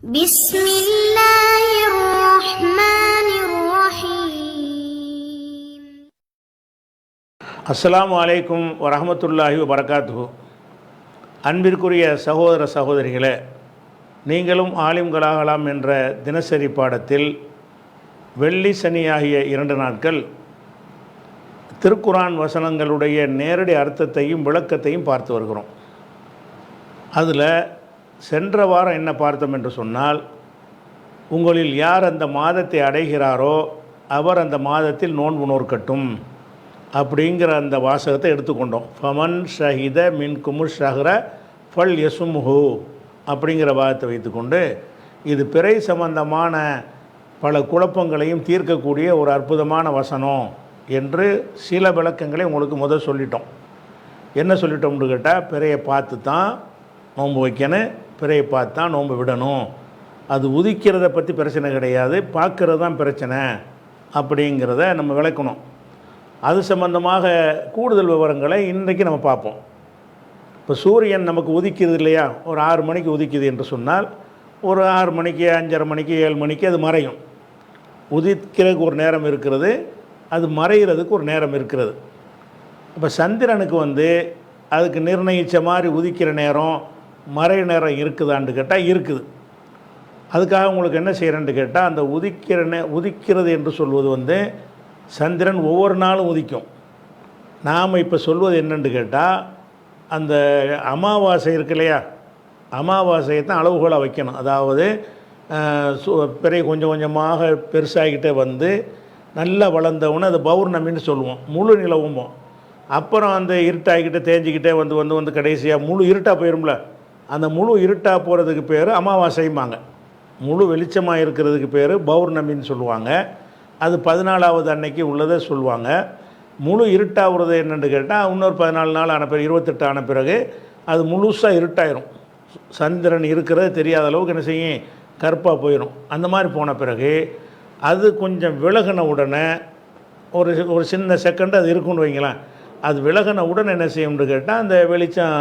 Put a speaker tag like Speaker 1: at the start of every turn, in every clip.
Speaker 1: بسم الله الرحمن الرحيم.
Speaker 2: அஸ்ஸலாமு அலைக்கும் வரஹ்மத்துல்லாஹி வபரகாத்துஹு. அன்பிற்குரிய சகோதர சகோதரிகளே, நீங்களும் ஆலிம்களாகலாம் என்ற தினசரி பாடத்தில் வெள்ளி சனி ஆகிய 2 நாட்கள் திருக்குரான் வசனங்களுடைய நேரடி அர்த்தத்தையும் விளக்கத்தையும் பார்த்து வருகிறோம். அதில் சென்ற வாரம் என்ன பார்த்தோம் என்று சொன்னால், உங்களில் யார் அந்த மாதத்தை அடைகிறாரோ அவர் அந்த மாதத்தில் நோன்பு நோற்கட்டும் அப்படிங்கிற அந்த வாசகத்தை எடுத்துக்கொண்டோம். ஃபமன் ஷஹித மின் குமுஷ் ஷஹ்ர ஃபல் யசும்ஹு அப்படிங்கிற வாதத்தை வைத்துக்கொண்டு, இது பிறை சம்பந்தமான பல குழப்பங்களையும் தீர்க்கக்கூடிய ஒரு அற்புதமான வசனம் என்று சில விளக்கங்களை உங்களுக்கு சொல்லிட்டோம். என்ன சொல்லிட்டோம்னு கேட்டால், பிறையை பார்த்து தான் நோன்பு வைக்கணும், பிறையை பார்த்து தான் நோன்பு விடணும். அது உதிக்கிறத பற்றி பிரச்சனை கிடையாது, பார்க்குறது தான் பிரச்சனை அப்படிங்கிறத நம்ம விளக்கணும். அது சம்பந்தமாக கூடுதல் விவரங்களை இன்றைக்கு நம்ம பார்ப்போம். இப்போ சூரியன் நமக்கு உதிக்குது இல்லையா, ஒரு 6 மணிக்கு உதிக்குது என்று சொன்னால், ஒரு 6 மணிக்கு 5:30 மணிக்கு 7 மணிக்கு அது மறையும். உதிக்கிறதுக்கு ஒரு நேரம் இருக்கிறது, அது மறைகிறதுக்கு ஒரு நேரம் இருக்கிறது. இப்போ சந்திரனுக்கு அதுக்கு நிர்ணயித்த மாதிரி உதிக்கிற நேரம் மறைய நேரம் இருக்குதான்னு கேட்டால் இருக்குது. அதுக்காக உங்களுக்கு என்ன செய்கிறேன்னு கேட்டால், அந்த உதிக்கிறது என்று சொல்வது சந்திரன் ஒவ்வொரு நாளும் உதிக்கும். நாம் இப்போ சொல்வது என்னென்னு கேட்டால், அந்த அமாவாசை இருக்கு இல்லையா, அமாவாசையை தான் அளவுகோலாக வைக்கணும். அதாவது பிறை கொஞ்சம் கொஞ்சமாக பெருசாகிக்கிட்டே நல்லா வளர்ந்தவுடனே அது பௌர்ணமின்னு சொல்லுவோம், முழு நிலவும்போம். அப்புறம் அந்த இருட்டாகிக்கிட்டே தேஞ்சிக்கிட்டே வந்து கடைசியாக முழு இருட்டாக போயிடும்ல, அந்த முழு இருட்டாக போகிறதுக்கு பேர் அமாவாசைம்பாங்க. முழு வெளிச்சமாக இருக்கிறதுக்கு பேர் பௌர்ணமின்னு சொல்லுவாங்க. அது 14வது அன்னைக்கு உள்ளதை சொல்லுவாங்க. முழு இருட்டாகிறது என்னென்னு கேட்டால், இன்னொரு 14 நாள் ஆன பிறகு 28 ஆன பிறகு அது முழுசாக இருட்டாயிரும். சந்திரன் இருக்கிறது தெரியாத அளவுக்கு என்ன செய்யும், கருப்பாக போயிடும். அந்த மாதிரி போன பிறகு அது கொஞ்சம் விலகின உடனே ஒரு சின்ன செகண்ட் அது இருக்குன்னு வைங்களேன். அது விலகின உடனே என்ன செய்யும்னு கேட்டால், அந்த வெளிச்சம்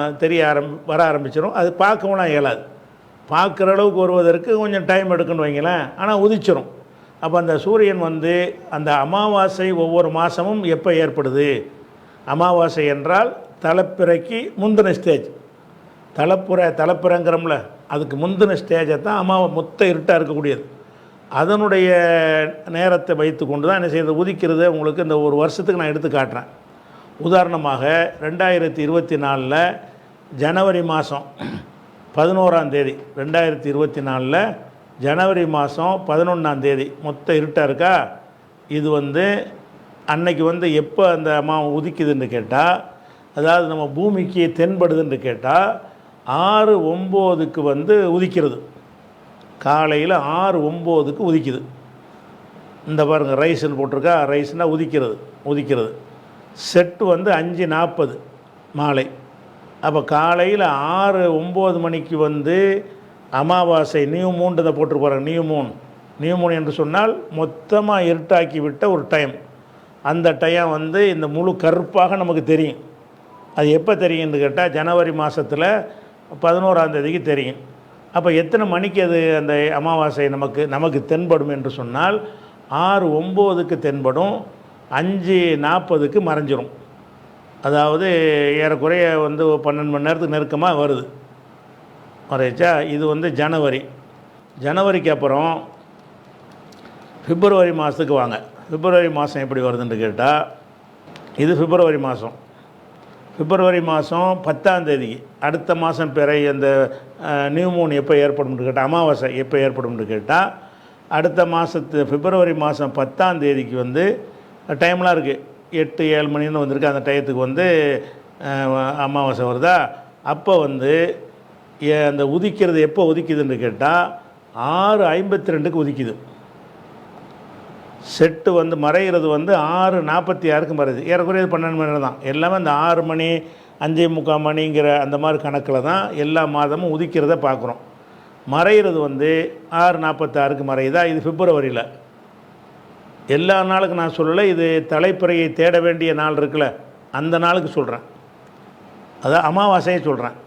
Speaker 2: வர ஆரம்பிச்சிடும். அது பார்க்கவும் இயலாது, பார்க்குற அளவுக்கு வருவதற்கு கொஞ்சம் டைம் எடுக்குன்னு வைங்களேன், ஆனால் உதிச்சிடும். அப்போ அந்த சூரியன் அந்த அமாவாசை ஒவ்வொரு மாதமும் எப்போ ஏற்படுது, அமாவாசை என்றால் தலைப்பிறைக்கு முந்தின ஸ்டேஜ், தலைப்பிறங்கிறோம்ல, அதுக்கு முந்தின ஸ்டேஜை தான் மொத்த இருட்டாக இருக்கக்கூடியது. அதனுடைய நேரத்தை வைத்து கொண்டு தான் என்ன செய்யுது, உதிக்கிறது. உங்களுக்கு இந்த ஒரு வருஷத்துக்கு நான் எடுத்து காட்டுறேன். உதாரணமாக 2024 ஜனவரி மாதம் 11ஆம் தேதி, 2024 ஜனவரி மாதம் 11ஆம் தேதி மொத்த இருட்டாக இருக்கா. இது அன்னைக்கு எப்போ அந்த உதிக்குதுன்னு கேட்டால், அதாவது நம்ம பூமிக்கு தென்படுதுன்னு கேட்டால் 6:09க்கு உதிக்கிறது. காலையில் 6:09க்கு உதிக்குது. இந்த பாருங்கள், ரைஸ்ன்னு போட்டிருக்கா, ரைஸ்னால் உதிக்கிறது. செட்டு 5:40 மாலை. அப்போ காலையில் 6:09 மணிக்கு அமாவாசை நியூ மூன்றதை போட்டு போகிறாங்க. நியூ மூன் என்று சொன்னால் மொத்தமாக இருட்டாக்கி விட்ட ஒரு டைம். அந்த டைம் இந்த முழு கருப்பாக நமக்கு தெரியும். அது எப்போ தெரியும்னு கேட்டால், ஜனவரி மாதத்தில் 11ஆம் தேதிக்கு தெரியும். அப்போ எத்தனை மணிக்கு அது அந்த அமாவாசை நமக்கு தென்படும் என்று சொன்னால், 6:09க்கு தென்படும், 5:40க்கு மறைஞ்சிரும். அதாவது ஏறக்குறைய 12 மணி நேரத்துக்கு நெருக்கமாக வருது. மறைச்சா இது ஜனவரிக்கு அப்புறம் பிப்ரவரி மாதத்துக்கு வாங்க. பிப்ரவரி மாதம் எப்படி வருதுன்னு கேட்டால், இது பிப்ரவரி மாதம் 10ஆம் தேதிக்கு அடுத்த மாதம் பிறை அந்த நியூ மூன் எப்போ ஏற்படும்னு கேட்டால், அமாவாசை எப்போ ஏற்படும்னு கேட்டால், அடுத்த மாதத்து பிப்ரவரி மாதம் 10ஆம் தேதிக்கு டைம்லாம் இருக்குது. 8-7 மணின்னு வந்திருக்கு. அந்த டயத்துக்கு அமாவாசை வருதா. அப்போ அந்த உதிக்கிறது எப்போ உதிக்குதுன்னு கேட்டால், 6:52க்கு உதிக்குது. செட்டு மறைகிறது 6:46க்கு மறையுது. ஏறக்குறைய 12 மணி நேரம் தான். எல்லாமே அந்த 6 மணி 5:45 மணிங்கிற அந்த மாதிரி கணக்கில் தான் எல்லா மாதமும் உதிக்கிறத பார்க்குறோம். மறைகிறது 6:46க்கு மறையுதா. இது பிப்ரவரியில். எல்லா நாளுக்கு நான் சொல்லலை, இது தலைப்பிறையை தேட வேண்டிய நாள் இருக்குல்ல, அந்த நாளுக்கு சொல்கிறேன். அதான் அமாவாசையை சொல்கிறேன்.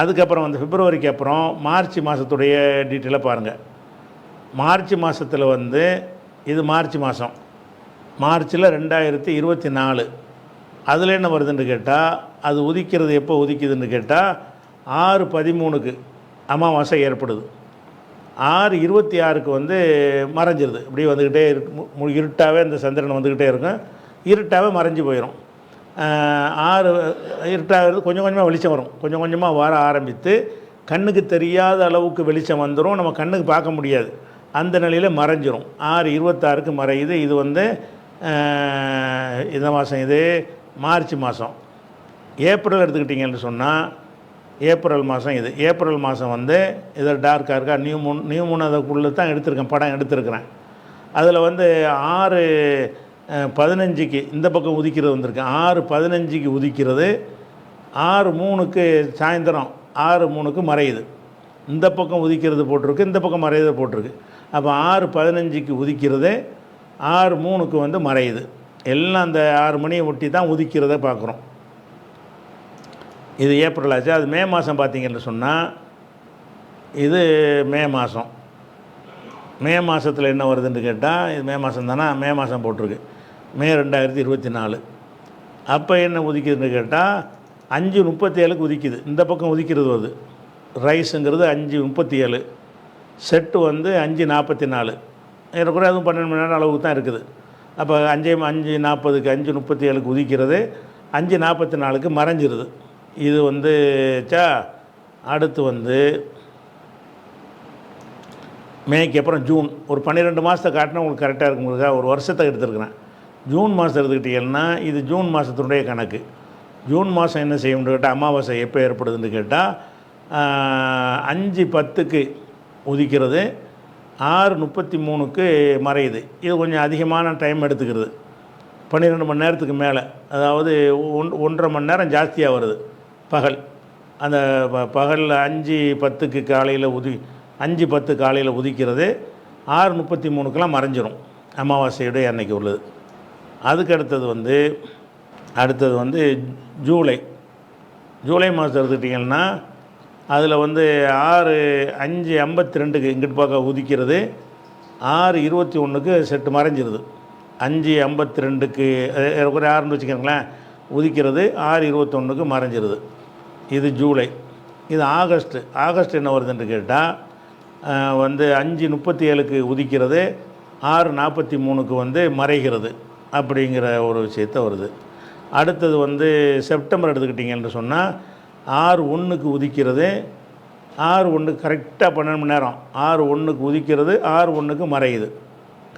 Speaker 2: அதுக்கப்புறம் வந்து பிப்ரவரிக்கு அப்புறம் மார்ச் மாதத்துடைய டீட்டெயிலாக பாருங்கள். மார்ச் மாதத்தில் வந்து இது மார்ச் மாதம், மார்ச்சில் 2024 அதில் என்ன வருதுன்னு கேட்டால், அது உதிக்கிறது எப்போ உதிக்குதுன்னு கேட்டால் 6/13க்கு அமாவாசை ஏற்படுது. 6/26க்கு வந்து மறைஞ்சிருது. இப்படி வந்துக்கிட்டே இருக்கு, இருட்டாகவே இந்த சந்திரன் வந்துக்கிட்டே இருக்கும், இருட்டாகவே மறைஞ்சு போயிடும். 6 இருட்டாகிறது கொஞ்சம் கொஞ்சமாக வெளிச்சம் வரும், கொஞ்சம் கொஞ்சமாக வர ஆரம்பித்து கண்ணுக்கு தெரியாத அளவுக்கு வெளிச்சம் வந்துடும், நம்ம கண்ணுக்கு பார்க்க முடியாது, அந்த நிலையில் மறைஞ்சிரும். 6/26க்கு மறையுது. இது வந்து இந்த மாதம், இது மார்ச் மாதம். ஏப்ரல் எடுத்துக்கிட்டிங்கன்னு சொன்னால் ஏப்ரல் மாதம், இது ஏப்ரல் மாதம் வந்து இதில் டார்க்காக இருக்கா, நியூ மூன் அதுக்குள்ளே தான் எடுத்திருக்கேன், படம் எடுத்திருக்கிறேன். அதில் வந்து 6/15க்கு இந்த பக்கம் உதிக்கிறது வந்திருக்கு. 6/15க்கு உதிக்கிறது, 6/3க்கு சாயந்தரம் 6/3க்கு மறையுது. இந்த பக்கம் உதிக்கிறது போட்டிருக்கு, இந்த பக்கம் மறையுது போட்டிருக்கு. அப்போ 6/15க்கு உதிக்கிறது, 6/3க்கு வந்து மறையுது. எல்லாம் அந்த 6 மணியை ஒட்டி தான் உதிக்கிறத பார்க்குறோம். இது ஏப்ரல் ஆச்சு. அது மே மாதம் பார்த்திங்கன்னு சொன்னால், இது மே மாதம். மே மாதத்தில் என்ன வருதுன்னு கேட்டால், இது மே மாதம் தானே, மே மாதம் போட்டிருக்கு, மே 2024. அப்போ என்ன உதிக்குதுன்னு கேட்டால் 5:37க்கு உதிக்குது. இந்த பக்கம் உதிக்கிறது வருது. ரைஸுங்கிறது 5:37, செட்டு வந்து 5:44. ஏறக்குறைய அதுவும் 12 மணி நேரம் அளவுக்கு தான் இருக்குது. அப்போ 5:40க்கு 5:37க்கு உதிக்கிறது, 5:44க்கு மறைஞ்சிருது. இது வந்து அடுத்து வந்து மேக்கு அப்புறம் ஜூன், ஒரு 12 மாதத்தை காட்டினா உங்களுக்கு கரெக்டாக இருக்குங்கிறதுக்காக ஒரு வருஷத்தை எடுத்துருக்குறேன். ஜூன் மாதம் எடுத்துக்கிட்டிங்கன்னா இது ஜூன் மாதத்தினுடைய கணக்கு. ஜூன் மாதம் என்ன செய்யணும்னு கேட்டால், அமாவாசை எப்போ ஏற்படுதுன்னு கேட்டால் 5:10க்கு உதிக்கிறது, 6:33க்கு மறையுது. இது கொஞ்சம் அதிகமான டைம் எடுத்துக்கிறது, 12 மணி நேரத்துக்கு மேலே, அதாவது 1.5 மணி நேரம் ஜாஸ்தியாக வருது பகல். அந்த பகல் 5:10க்கு காலையில் 5:10 காலையில் உதிக்கிறது, 6:33க்கெலாம் மறைஞ்சிரும் அமாவாசையுடைய அன்னைக்கு உள்ளது. அதுக்கு அடுத்தது வந்து ஜூலை மாதம் எடுத்துக்கிட்டிங்கன்னா, அதில் வந்து 5:52க்கு இங்கிட்டு பார்க்க உதிக்கிறது, 6:21க்கு செட்டு மறைஞ்சிருது. 5:52க்கு ஒரு 6ன்னு வச்சுக்கோங்களேன் உதிக்கிறது, 6:21க்கு மறைஞ்சிருது. இது ஜூலை. இது ஆகஸ்ட் என்ன வருதுன்னு கேட்டால், வந்து 5:37க்கு உதிக்கிறது, 6:43க்கு வந்து மறைகிறது அப்படிங்கிற ஒரு விஷயத்த வருது. அடுத்தது வந்து செப்டம்பர் எடுத்துக்கிட்டிங்கன்னு சொன்னால் 6:1க்கு உதிக்கிறது, 6:1 கரெக்டாக 12 மணி நேரம், 6:1க்கு உதிக்கிறது, 6:1க்கு மறையுது.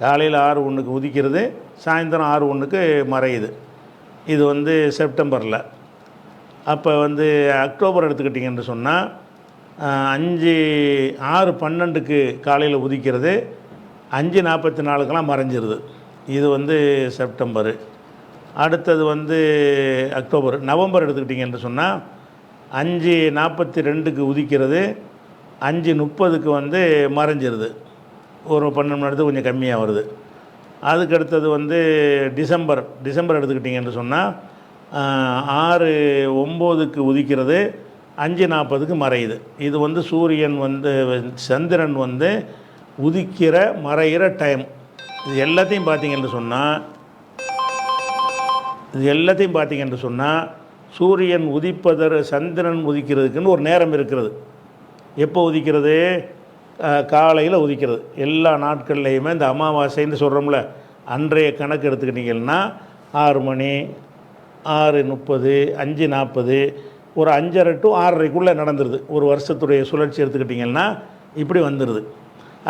Speaker 2: காலையில் 6:1க்கு உதிக்கிறது, சாயந்தரம் 6:1க்கு மறையுது. இது வந்து செப்டம்பரில். அப்போ வந்து அக்டோபர் எடுத்துக்கிட்டிங்கன்னு சொன்னால் 6:12க்கு காலையில் உதிக்கிறது, 5:44க்கெலாம் மறைஞ்சிருது. இது வந்து செப்டம்பரு. அடுத்தது வந்து அக்டோபர். நவம்பர் எடுத்துக்கிட்டிங்கன்னு சொன்னால் 5:42க்கு உதிக்கிறது, 5:30க்கு வந்து மறைஞ்சிருது. ஒரு 12 மணி நேரத்துக்கு கொஞ்சம் கம்மியாக வருது. அதுக்கு அடுத்தது வந்து டிசம்பர் எடுத்துக்கிட்டிங்கன்னு சொன்னால் 6:09க்கு உதிக்கிறது, 5:40க்கு மறையுது. இது வந்து சூரியன் வந்து சந்திரன் வந்து உதிக்கிற மறைகிற டைம். இது எல்லாத்தையும் பார்த்தீங்கன்னு சொன்னால் சூரியன் சந்திரன் உதிக்கிறதுக்குன்னு ஒரு நேரம் இருக்கிறது. எப்போ உதிக்கிறது? காலையில் உதிக்கிறது. எல்லா நாட்கள்லேயுமே இந்த அமாவாசைன்னு சொல்கிறோம்ல, அன்றைய கணக்கு எடுத்துக்கிட்டிங்கன்னா 6 மணி, 6:30, 5:40, ஒரு 5:30 to 6:30க்குள்ளே நடந்துருது. ஒரு வருஷத்துடைய சுழற்சி எடுத்துக்கிட்டிங்கன்னா இப்படி வந்துடுது.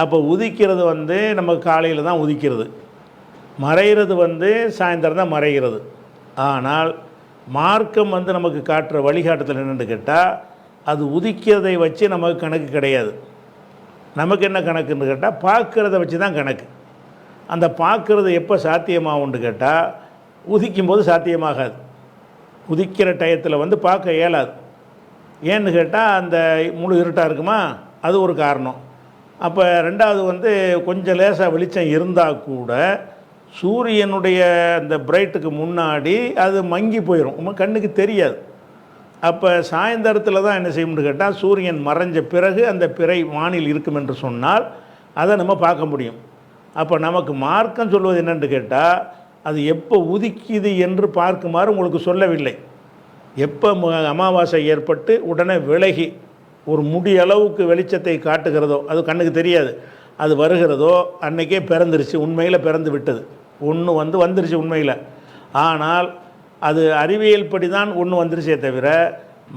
Speaker 2: அப்போ உதிக்கிறது வந்து நம்ம காலையில் தான் உதிக்கிறது, மறைகிறது வந்து சாயந்தரம் தான் மறைகிறது. ஆனால் மார்க்கம் வந்து நமக்கு காட்டுற வழிகாட்டுதல் என்னென்னு கேட்டால், அது உதிக்கிறதை வச்சு நமக்கு கணக்கு கிடையாது. நமக்கு என்ன கணக்குன்னு கேட்டால், பார்க்குறத வச்சு தான் கணக்கு. அந்த பார்க்குறது எப்போ சாத்தியமாகும்னு கேட்டால், உதிக்கும்போது சாத்தியமாகாது. உதிக்கிற டயத்தில் வந்து பார்க்க இயலாது. ஏன்னு கேட்டால், அந்த முழு இருட்டாக இருக்குமா, அது ஒரு காரணம். அப்போ ரெண்டாவது வந்து கொஞ்சம் லேசாக வெளிச்சம் இருந்தால் கூட சூரியனுடைய அந்த பிரைட்டுக்கு முன்னாடி அது மங்கி போயிடும், கண்ணுக்கு தெரியாது. அப்போ சாயந்தரத்தில் தான் என்ன செய்யணும்னு கேட்டால் சூரியன் மறைஞ்ச பிறகு அந்த பிறை வானில் இருக்கும் என்று சொன்னால் அதை நம்ம பார்க்க முடியும். அப்போ நமக்கு மார்க்கம் சொல்வது என்னென்று கேட்டால் அது எப்போ உதிக்குது என்று பார்க்குமாறு உங்களுக்கு சொல்லவில்லை. எப்போ அமாவாசை ஏற்பட்டு உடனே விலகி ஒரு முடி அளவுக்கு வெளிச்சத்தை காட்டுகிறதோ, அது கண்ணுக்கு தெரியாது, அது வருகிறதோ அன்றைக்கே பிறந்துருச்சு, உண்மையில் பிறந்து விட்டது. ஒன்று வந்துருச்சு உண்மையில். ஆனால் அது அறிவியல் படி தான் ஒன்று வந்துருச்சே தவிர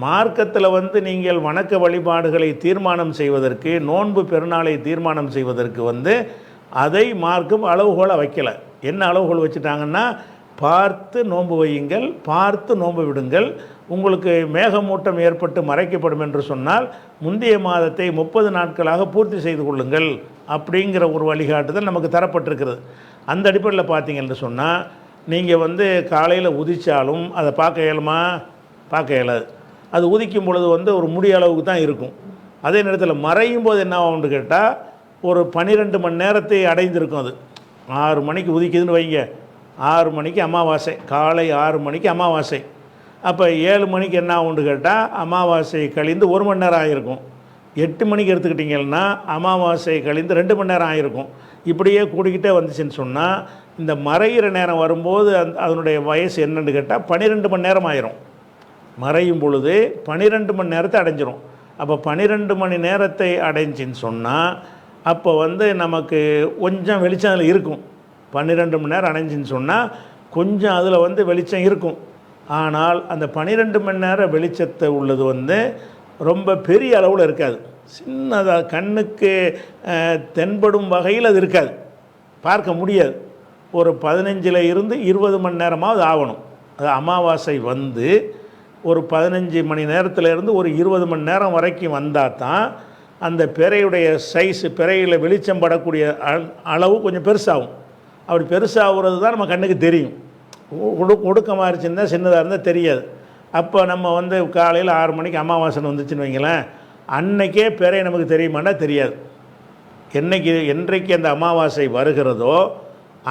Speaker 2: மார்க்கத்தில் நீங்கள் வணக்க வழிபாடுகளை தீர்மானம் செய்வதற்கு, நோன்பு பெருநாளை தீர்மானம் செய்வதற்கு அதை மார்க்கம் அளவுகோலை வைக்கலை. என்ன அளவுகோல் வச்சுட்டாங்கன்னா, பார்த்து நோன்பு வையுங்கள், பார்த்து நோன்பு விடுங்கள். உங்களுக்கு மேகமூட்டம் ஏற்பட்டு மறைக்கப்படும் என்று சொன்னால் முந்தைய மாதத்தை 30 நாட்களாக பூர்த்தி செய்து கொள்ளுங்கள் அப்படிங்கிற ஒரு வழிகாட்டுதல் நமக்கு தரப்பட்டிருக்கிறது. அந்த அடிப்படையில் பார்த்தீங்கன்னு சொன்னால் நீங்கள் காலையில் உதித்தாலும் அதை பார்க்க இயலுமா? பார்க்க இயலாது. அது உதிக்கும் பொழுது ஒரு முடி அளவுக்கு தான் இருக்கும். அதே நேரத்தில் மறையும் போது என்ன ஆகும்னு கேட்டால் ஒரு 12 மணி நேரத்தை அடைந்திருக்கும். அது 6 மணிக்கு உதிக்குதுன்னு வைங்க, 6 மணிக்கு அமாவாசை, காலை 6 மணிக்கு அமாவாசை. அப்போ 7 மணிக்கு என்ன ஆகும்னு கேட்டால் அமாவாசை கழிந்து 1 மணி நேரம் ஆகிருக்கும். 8 மணிக்கு எடுத்துக்கிட்டிங்கன்னா அமாவாசை கழிந்து 2 மணி நேரம் ஆகிருக்கும். இப்படியே கூடிக்கிட்டே வந்துச்சுன்னு சொன்னால் இந்த மறைகிற நேரம் வரும்போது அதனுடைய வயசு என்னன்னு கேட்டால் 12 மணி நேரம் ஆயிரும். மறையும் பொழுது 12 மணி நேரத்தை அடைஞ்சிரும். அப்போ 12 மணி நேரத்தை அடைஞ்சின்னு சொன்னால் அப்போ நமக்கு கொஞ்சம் வெளிச்சம் அதில் இருக்கும். 12 மணி நேரம் அடைஞ்சின்னு சொன்னால் கொஞ்சம் அதில் வெளிச்சம் இருக்கும். ஆனால் அந்த 12 மணி நேரம் வெளிச்சத்தை உள்ளது ரொம்ப பெரிய அளவில் இருக்காது. சின்னதாக கண்ணுக்கு தென்படும் வகையில் அது இருக்காது, பார்க்க முடியாது. ஒரு 15 இருந்து 20 மணி நேரமாவது ஆகணும். அது அமாவாசை ஒரு 15 மணி நேரத்திலிருந்து ஒரு 20 மணி நேரம் வரைக்கும் வந்தால் தான் அந்த பிறையுடைய சைஸு, பிறையில் வெளிச்சம் படக்கூடிய அளவு கொஞ்சம் பெருசாகும். அப்படி பெருசாகிறது தான் நம்ம கண்ணுக்கு தெரியும். ஒடுக்கமாக இருந்துச்சுன்னா சின்னதாக இருந்தால் தெரியாது. அப்போ நம்ம காலையில் 6 மணிக்கு அமாவாசை வந்துச்சுன்னு வைங்களேன், அன்றைக்கே பிறை நமக்கு தெரியுமான்னா தெரியாது. என்றைக்கு அந்த அமாவாசை வருகிறதோ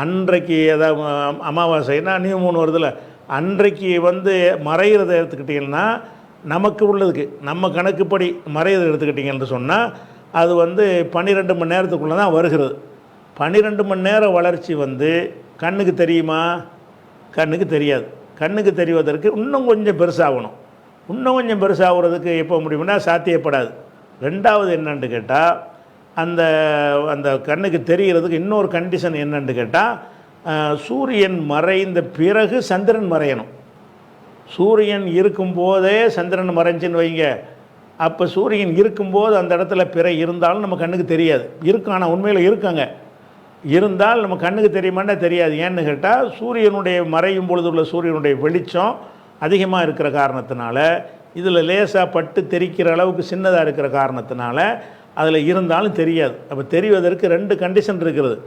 Speaker 2: அன்றைக்கு ஏதாவது அமாவாசைன்னா நியூ மூன் வருதில்ல, அன்றைக்கு மறைகிறத எடுத்துக்கிட்டிங்கன்னா நமக்கு உள்ளதுக்கு நம்ம கணக்குப்படி மறைகிறத எடுத்துக்கிட்டிங்கன்னு சொன்னால் அது 12 மணி நேரத்துக்குள்ளே தான் வருகிறது. 12 மணி நேரம் வளர்ச்சி கண்ணுக்கு தெரியுமா? கண்ணுக்கு தெரியாது. கண்ணுக்கு தெரிவதற்கு இன்னும் கொஞ்சம் பெருசாகணும். இன்னும் கொஞ்சம் பெருசாகிறதுக்கு எப்போ முடியும்னா சாத்தியப்படாது. ரெண்டாவது என்னன்னு கேட்டால் அந்த அந்த கண்ணுக்கு தெரிகிறதுக்கு இன்னொரு கண்டிஷன் என்னன்னு கேட்டால் சூரியன் மறைந்த பிறகு சந்திரன் மறையணும். சூரியன் இருக்கும்போதே சந்திரன் மறைஞ்சின்னு வைங்க, அப்போ சூரியன் இருக்கும்போது அந்த இடத்துல பிறை இருந்தாலும் நம்ம கண்ணுக்கு தெரியாது. இருக்கும், ஆனால் உண்மையில் இருக்காங்க. இருந்தால் நம்ம கண்ணுக்கு தெரியுமாண்டா தெரியாது. ஏன்னு கேட்டால் சூரியனுடைய மறையும் பொழுது உள்ள சூரியனுடைய வெளிச்சம் அதிகமாக இருக்கிற காரணத்தினால, இதில் லேசாக பட்டு தெரிக்கிற அளவுக்கு சின்னதாக இருக்கிற காரணத்தினால அதில் இருந்தாலும் தெரியாது. அப்போ தெரிவதற்கு 2 கண்டிஷன் இருக்கிறது.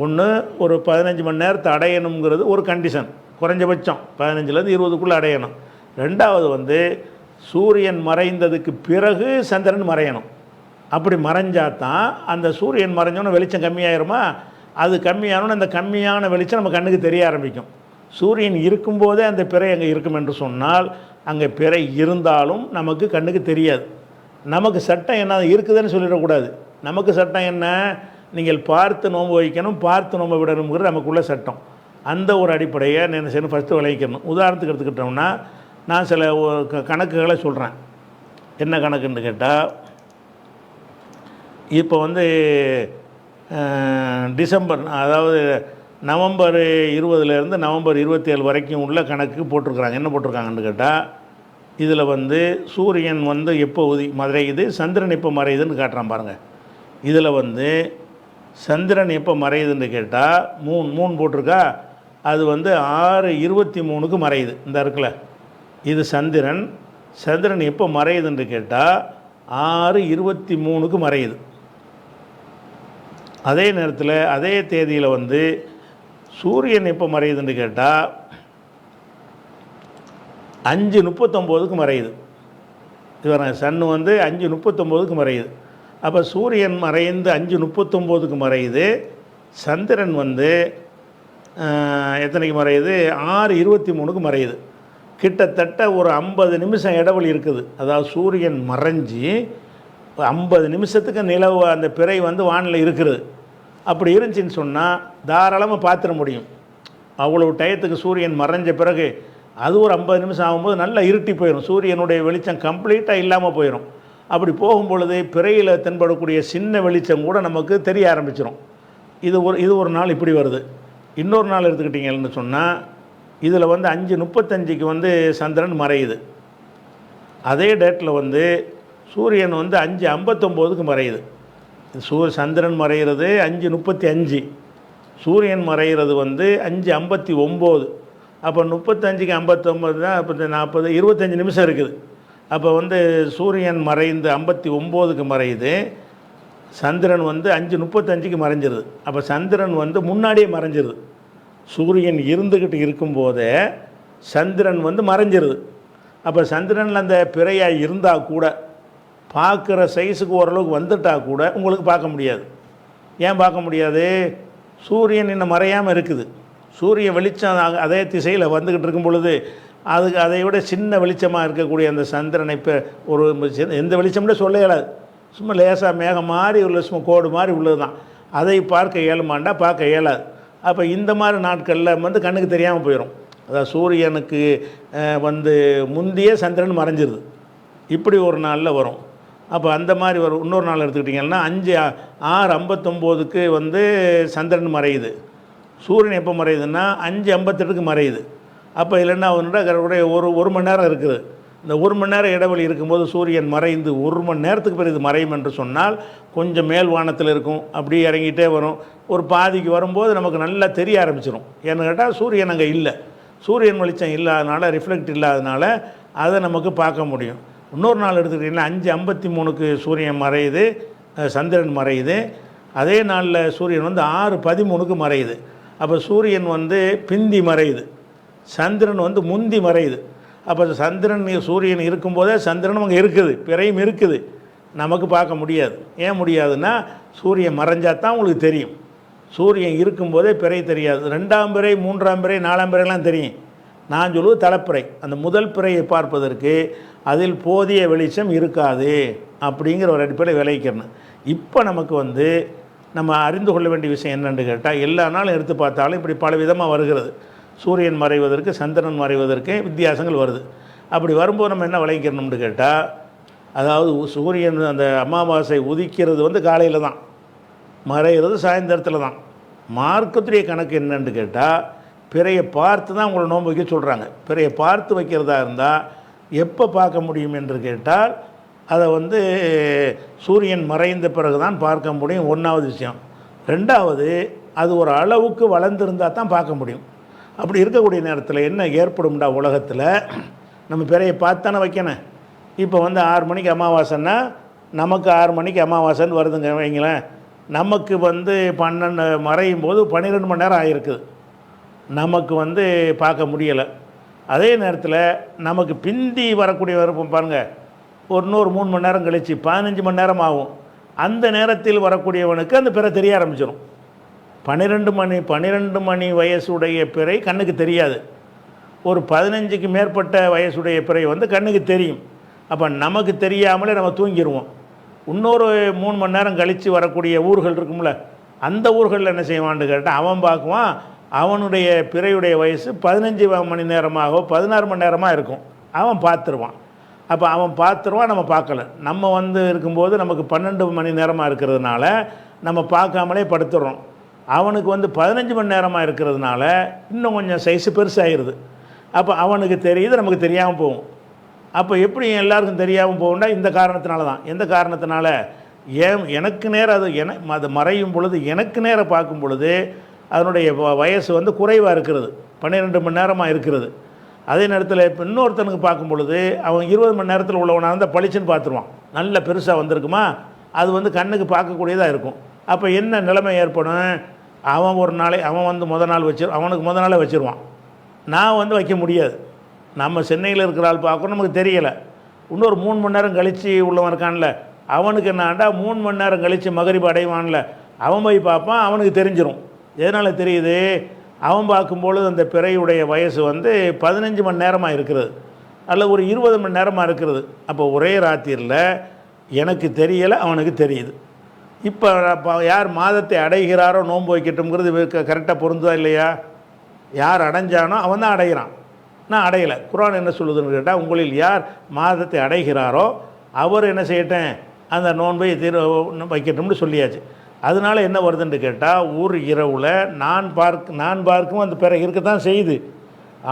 Speaker 2: ஒன்று, ஒரு 15 மணி நேரத்தை அடையணுங்கிறது ஒரு கண்டிஷன், குறைஞ்சபட்சம் 15லேருந்து 20க்குள்ளே அடையணும். ரெண்டாவது சூரியன் மறைந்ததுக்கு பிறகு சந்திரன் மறையணும். அப்படி மறைஞ்சால் தான் அந்த சூரியன் மறைஞ்சோன்னு வெளிச்சம் கம்மியாயிருமா, அது கம்மியானோன்னு அந்த கம்மியான வெளிச்சம் நம்ம கண்ணுக்கு தெரிய ஆரம்பிக்கும். சூரியன் இருக்கும்போதே அந்த பிறை அங்கே இருக்கும் என்று சொன்னால் அங்கே பிறை இருந்தாலும் நமக்கு கண்ணுக்கு தெரியாது. நமக்கு சட்டம் என்ன இருக்குதுன்னு சொல்லிடக்கூடாது. நமக்கு சட்டம் என்ன, நீங்கள் பார்த்து நோன்பு வைக்கணும், பார்த்து நோன்பு விடணுங்கிறது நமக்குள்ள சட்டம். அந்த ஒரு அடிப்படையை என்ன செய்யணும், ஃபஸ்ட்டு விளைவிக்கணும். உதாரணத்துக்கு எடுத்துக்கிட்டோம்னா நான் சில கணக்குகளை சொல்கிறேன். என்ன கணக்குன்னு கேட்டால், இப்போ டிசம்பர், அதாவது நவம்பர் 20லேருந்து நவம்பர் 27 வரைக்கும் உள்ள கணக்கு போட்டிருக்கிறாங்க. என்ன போட்டிருக்காங்கன்னு கேட்டால், இதில் சூரியன் எப்போ மறையுது, சந்திரன் எப்போ மறையுதுன்னு காட்டுறான் பாருங்கள். இதில் சந்திரன் எப்போ மறையுதுன்னு கேட்டால் 3 போட்டிருக்கா, அது 6:23க்கு மறையுது. இந்த இருக்குல்ல, இது சந்திரன். சந்திரன் எப்போ மறையுதுன்னு கேட்டால் 6:23க்கு மறையுது. அதே நேரத்தில் அதே தேதியில் சூரியன் எப்போ மறையுதுன்னு கேட்டால் 5:39க்கு மறையுது. இது சன்னு 5:39க்கு மறையுது. அப்போ சூரியன் மறைந்து 5:39க்கு மறையுது. சந்திரன் எத்தனைக்கு மறையுது, 6:23க்கு மறையுது. கிட்டத்தட்ட ஒரு 50 நிமிஷம் இடைவெளி இருக்குது. அதாவது சூரியன் மறைஞ்சி 50 நிமிஷத்துக்கு நிலவு அந்த பிறை வந்து வானில் இருக்குது. அப்படி இருந்துச்சின்னு சொன்னால் தாராளமாக பார்த்துட முடியும். அவ்வளோ டயத்துக்கு சூரியன் மறைஞ்ச பிறகு அது ஒரு 50 நிமிஷம் ஆகும்போது நல்லா இருட்டி போயிடும். சூரியனுடைய வெளிச்சம் கம்ப்ளீட்டாக இல்லாமல் போயிடும். அப்படி போகும்பொழுது பிறையில் தென்படக்கூடிய சின்ன வெளிச்சம் கூட நமக்கு தெரிய ஆரம்பிச்சிடும். இது ஒரு நாள் இப்படி வருது. இன்னொரு நாள் எடுத்துக்கிட்டிங்கன்னு சொன்னால் இதில் வந்து 5:35க்கு வந்து சந்திரன் மறையுது. அதே டேட்டில் வந்து சூரியன் வந்து 5:59க்கு மறையுது. சந்திரன் மறைகிறது 5:35, சூரியன் மறைகிறது வந்து 5:59. அப்போ 35க்கு 59 தான், 40, 25 நிமிஷம் இருக்குது. அப்போ வந்து சூரியன் மறைந்து 59க்கு மறையுது, சந்திரன் வந்து 5:35க்கு மறைஞ்சிருது. அப்போ சந்திரன் வந்து முன்னாடியே மறைஞ்சிருது. சூரியன் இருந்துக்கிட்டு இருக்கும்போதே சந்திரன் வந்து மறைஞ்சிருது. அப்போ சந்திரனில் அந்த பிறையாக இருந்தால் கூட பார்க்குற சைஸுக்கு ஓரளவுக்கு வந்துட்டால் கூட உங்களுக்கு பார்க்க முடியாது. ஏன் பார்க்க முடியாது? சூரியன் இன்னும் மறையாமல் இருக்குது. சூரிய வெளிச்சம் அதே திசையில் வந்துக்கிட்டு இருக்கும் பொழுது அதுக்கு அதை விட சின்ன வெளிச்சமாக இருக்கக்கூடிய அந்த சந்திரனை இப்போ ஒரு எந்த வெளிச்சம்னு சொல்ல இயலாது. சும்மா லேசாக மேகம் மாதிரி உள்ள சும்மா கோடு மாதிரி உள்ளது தான். அதை பார்க்க இயலுமாண்டா பார்க்க இயலாது. அப்போ இந்த மாதிரி நாட்களில் வந்து கண்ணுக்கு தெரியாமல் போயிடும். அதாவது சூரியனுக்கு வந்து முந்தைய சந்திரன் மறைஞ்சிருது. இப்படி ஒரு நாளில் வரும். அப்போ அந்த மாதிரி வரும். இன்னொரு நாள் எடுத்துக்கிட்டிங்கன்னா 6:59க்கு வந்து சந்திரன் மறையுது. சூரியன் எப்போ மறையுதுன்னா 5:58க்கு மறையுது. அப்போ இல்லைன்னா அவனுடைய ஒரு மணி நேரம் இருக்குது. இந்த ஒரு மணி நேரம் இடைவெளி இருக்கும்போது சூரியன் மறைந்து 1 மணி நேரத்துக்கு பிறகு இது மறையும் என்று சொன்னால் கொஞ்சம் மேல் வானத்தில் இருக்கும். அப்படியே இறங்கிட்டே வரும். ஒரு பாதிக்கு வரும்போது நமக்கு நல்லா தெரிய ஆரம்பிச்சிடும். ஏன்னு கேட்டால் சூரியன் அங்கே இல்லை. சூரியன் வெளிச்சம் இல்லாதனால, ரிஃப்ளெக்ட் இல்லாதனால அதை நமக்கு பார்க்க முடியும். இன்னொரு நாள் எடுத்துக்கிட்டிங்கன்னா 5:53க்கு சூரியன் மறையுது, சந்திரன் மறையுது. அதே நாளில் சூரியன் வந்து 6:13க்கு மறையுது. அப்போ சூரியன் வந்து பிந்தி மறையுது, சந்திரன் வந்து முந்தி மறையுது. அப்போ சந்திரன் சூரியன் இருக்கும்போதே சந்திரனும் அங்கே இருக்குது, பிறையும் இருக்குது, நமக்கு பார்க்க முடியாது. ஏன் முடியாதுன்னா சூரியன் மறைஞ்சால் தான் உங்களுக்கு தெரியும். சூரியன் இருக்கும்போதே பிறை தெரியாது. 2ஆம் பிறை, 3ஆம் பிறை, 4ஆம் பிறைலாம் தெரியும். நான் சொல்லுவது தலைப்பிறை. அந்த முதல் பிறையை பார்ப்பதற்கு அதில் போதிய வெளிச்சம் இருக்காது அப்படிங்கிற ஒரு அடிப்படையில் விளைவிக்கிறேன். இப்போ நமக்கு வந்து நம்ம அறிந்து கொள்ள வேண்டிய விஷயம் என்னென்னு கேட்டால், எல்லா நாளும் எடுத்து பார்த்தாலும் இப்படி பல விதமாக வருகிறது. சூரியன் மறைவதற்கு, சந்திரன் மறைவதற்கு வித்தியாசங்கள் வருது. அப்படி வரும்போது நம்ம என்ன விளைவிக்கணும்னு கேட்டால், அதாவது சூரியன் அந்த அமாவாசை உதிக்கிறது வந்து காலையில் தான், மறைகிறது சாயந்தரத்தில் தான். மார்க்கத்துடைய கணக்கு என்னன்னு கேட்டால், பிறையை பார்த்து தான் உங்களை நோன்பு வைக்க சொல்கிறாங்க. பிறையை பார்த்து வைக்கிறதா இருந்தால் எப்போ பார்க்க முடியும் என்று கேட்டால், அதை வந்து சூரியன் மறைந்த பிறகு தான் பார்க்க முடியும். 1வது விஷயம். 2வது, அது ஒரு அளவுக்கு வளர்ந்துருந்தால் தான் பார்க்க முடியும். அப்படி இருக்கக்கூடிய நேரத்தில் என்ன ஏற்படும்டா உலகத்தில், நம்ம பிறையை பார்த்தானே வைக்கணும். இப்போ வந்து 6 மணிக்கு அமாவாசைன்னா நமக்கு 6 மணிக்கு அமாவாசைன்னு வருதுங்க வைங்களேன். நமக்கு வந்து 12 மறையும் போது 12 மணி நேரம் ஆகிருக்குது, நமக்கு வந்து பார்க்க முடியலை. அதே நேரத்தில் நமக்கு பிந்தி வரக்கூடிய விருப்பம் பாருங்கள், இன்னொரு 3 மணி நேரம் கழித்து 15 மணி நேரம் ஆகும். அந்த நேரத்தில் வரக்கூடியவனுக்கு அந்த பிறை தெரிய ஆரம்பிச்சிடும். 12 மணி வயசுடைய பிறை கண்ணுக்கு தெரியாது. ஒரு 15க்கு மேற்பட்ட வயசுடைய பிறை வந்து கண்ணுக்கு தெரியும். அப்போ நமக்கு தெரியாமலே நம்ம தூங்கிடுவோம். இன்னொரு 3 மணி நேரம் கழித்து வரக்கூடிய ஊர்கள் இருக்கும்ல, அந்த ஊர்களில் என்ன செய்வான்னு கேட்டால், அவன் பார்க்குவான், அவனுடைய பிறையுடைய வயசு 15 மணி நேரமாகவோ 16 மணி நேரமாக இருக்கும். அவன் பார்த்துருவான். அப்போ அவன் பார்த்துருவான், நம்ம பார்க்கல. நம்ம வந்து இருக்கும்போது நமக்கு 12 மணி நேரமாக இருக்கிறதுனால நம்ம பார்க்காமலே படுத்துடுறோம். அவனுக்கு வந்து 15 மணி நேரமாக இருக்கிறதுனால இன்னும் கொஞ்சம் சைஸு பெருசாகிடுது. அப்போ அவனுக்கு தெரியுது, நமக்கு தெரியாமல் போகும். அப்போ எப்படி எல்லாருக்கும் தெரியாமல் போகும்னா இந்த காரணத்தினால தான். எந்த காரணத்தினால, எனக்கு நேரம் அது மறையும் பொழுது எனக்கு நேரம் பார்க்கும் பொழுது அதனுடைய வயசு வந்து குறைவாக இருக்கிறது, 12 மணி நேரமாக இருக்கிறது. அதே நேரத்தில் இப்போ இன்னொருத்தனுக்கு பார்க்கும் பொழுது அவன் 20 மணி நேரத்தில் உள்ளவனாக இருந்தால் பளிச்சுன்னு பார்த்துருவான். நல்ல பெருசாக வந்திருக்குமா, அது வந்து கண்ணுக்கு பார்க்கக்கூடியதாக இருக்கும். அப்போ என்ன நிலைமை ஏற்படும், அவன் ஒரு நாளை அவன் வந்து அவனுக்கு முத நாளே வச்சுருவான். நான் வந்து வைக்க முடியாது. நம்ம சென்னையில் இருக்கிற ஆள் பார்க்கணும், நமக்கு தெரியலை. இன்னொரு 3 மணி நேரம் கழித்து உள்ளவன் இருக்கான்ல, அவனுக்கு என்னாண்டா 3 மணி நேரம் கழித்து மகரிப் அடைவான்ல, அவன் போய் பார்ப்பான், அவனுக்கு தெரிஞ்சிடும். எதனால் தெரியுது, அவன் பார்க்கும்பொழுது அந்த பிறையுடைய வயசு வந்து 15 மணி நேரமாக இருக்கிறது, அல்ல ஒரு 20 மணி நேரமாக இருக்கிறது. அப்போ ஒரே ராத்திரியில் எனக்கு தெரியலை, அவனுக்கு தெரியுது. இப்போ யார் மாதத்தை அடைகிறாரோ நோன்பு வைக்கட்டும்ங்கிறது கரெக்டாக பொருந்தா இல்லையா? யார் அடைஞ்சானோ அவன் தான் அடைகிறான், நான் அடையலை. குர்ஆன் என்ன சொல்லுதுன்னு கேட்டால், உங்களில் யார் மாதத்தை அடைகிறாரோ அவர் என்ன செய்யட்டேன், அந்த நோன்பை வைக்கட்டும்னு சொல்லியாச்சு. அதனால என்ன வருதுன்னு கேட்டால், ஒரு இரவில் நான் பார்க்கும் அந்த பிற இருக்க தான் செய்யுது.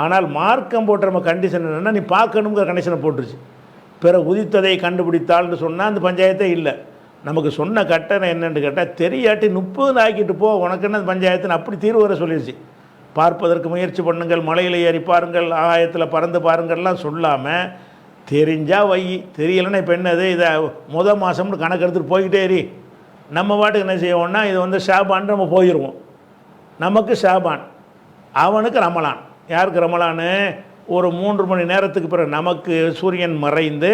Speaker 2: ஆனால் மார்க்கம் போட்ட நம்ம கண்டிஷன் என்னென்னா, நீ பார்க்கணுங்கிற கண்டிஷனை போட்டுருச்சு. பிற உதித்ததை கண்டுபிடித்தாள்னு சொன்னால் அந்த பஞ்சாயத்தே இல்லை. நமக்கு சொன்ன கட்டணம் என்னென்னு கேட்டால், தெரியாட்டி 30 ஆக்கிட்டு போ, உனக்கு என்ன பஞ்சாயத்துன்னு அப்படி தீர்வு வர சொல்லிடுச்சு. பார்ப்பதற்கு முயற்சி பண்ணுங்கள், மலையில் ஏறி பாருங்கள், ஆகாயத்தில் பறந்து பாருங்கள்லாம் சொல்லாமல், தெரிஞ்சால் வை, தெரியலைன்னா இப்போ என்னது, இதை மாதம்னு கணக்கு எடுத்துகிட்டு போய்கிட்டே ஏறி நம்ம பாட்டுக்கு என்ன செய்வோம்னா, இது வந்து ஷாபான் நம்ம போயிடுவோம். நமக்கு ஷாபான், அவனுக்கு ரமலான். யாருக்கு ரமலான்னு? ஒரு 3 மணி நேரத்துக்கு பிறகு நமக்கு சூரியன் மறைந்து